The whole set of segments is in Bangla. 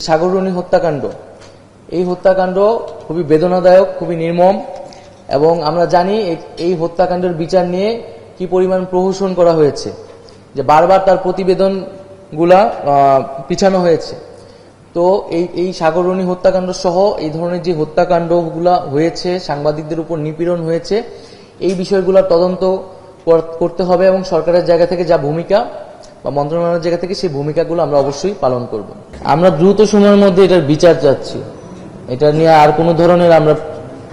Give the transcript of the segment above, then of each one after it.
সাগররণী হত্যাকাণ্ড এই হত্যাকাণ্ড খুবই বেদনাদায়ক, খুবই নির্মম এবং আমরা জানি এই হত্যাকাণ্ডের বিচার নিয়ে কি পরিমাণ প্রহসন করা হয়েছে, যে বারবার তার প্রতিবেদনগুলা পিছানো হয়েছে। তো এই সাগররণী হত্যাকাণ্ড সহ এই ধরনের যে হত্যাকাণ্ডগুলা হয়েছে, সাংবাদিকদের উপর নিপীড়ন হয়েছে, এই বিষয়গুলোর তদন্ত করতে হবে এবং সরকারের জায়গা থেকে যা ভূমিকা বা মন্ত্রণালয়ের জায়গা থেকে সেই ভূমিকাগুলো আমরা অবশ্যই পালন করব। আমরা দ্রুত সময়ের মধ্যে এটার বিচার চাচ্ছি। এটা নিয়ে আর কোনো ধরনের আমরা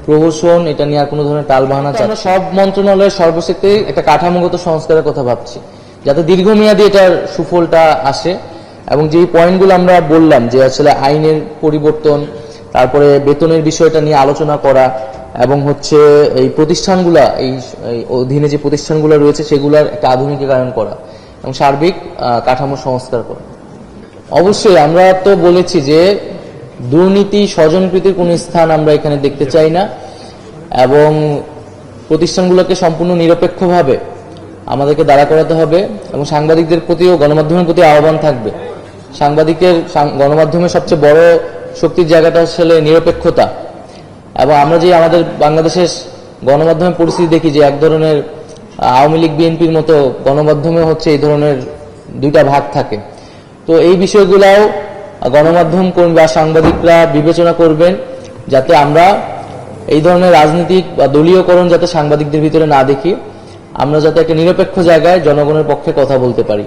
প্রহসন, এটা নিয়ে আর কোনো ধরনের টালবাহানা চাচ্ছি। আমরা সব মন্ত্রণালয়ের সর্বশেষে একটা কাঠামোগত সংস্কারের কথা ভাবছি, যাতে দীর্ঘমেয়াদী এটার সুফলটা আসে। এবং যেই পয়েন্টগুলো আমরা বললাম যে আসলে আইনের পরিবর্তন, তারপরে বেতনের বিষয়টা নিয়ে আলোচনা করা এবং এই প্রতিষ্ঠানগুলা, এই অধীনে যে প্রতিষ্ঠানগুলো রয়েছে সেগুলোর একটা আধুনিকীকরণ করা এবং সার্বিক কাঠামো সংস্কার করা। অবশ্যই আমরা তো বলেছি যে দুর্নীতি, স্বজনপ্রীতির কোনো স্থান আমরা এখানে দেখতে চাই না এবং প্রতিষ্ঠানগুলোকে সম্পূর্ণ নিরপেক্ষভাবে আমাদেরকে দাঁড়া করাতে হবে এবং সাংবাদিকদের প্রতিও গণমাধ্যমের প্রতি আহ্বান থাকবে। গণমাধ্যমের সবচেয়ে বড় শক্তির জায়গাটা আসলে নিরপেক্ষতা। এবং আমরা যে আমাদের বাংলাদেশের গণমাধ্যমের পরিস্থিতি দেখি যে এক ধরনের আওয়ামী লীগ বিএনপির মতো গণমাধ্যমে এই ধরনের দুইটা ভাগ থাকে। তো এই বিষয়গুলাও গণমাধ্যম কর্মী বা সাংবাদিকরা বিবেচনা করবেন, যাতে আমরা এই ধরনের রাজনৈতিক বা দলীয়করণ যাতে সাংবাদিকদের ভিতরে না দেখি, আমরা যাতে একটা নিরপেক্ষ জায়গায় জনগণের পক্ষে কথা বলতে পারি।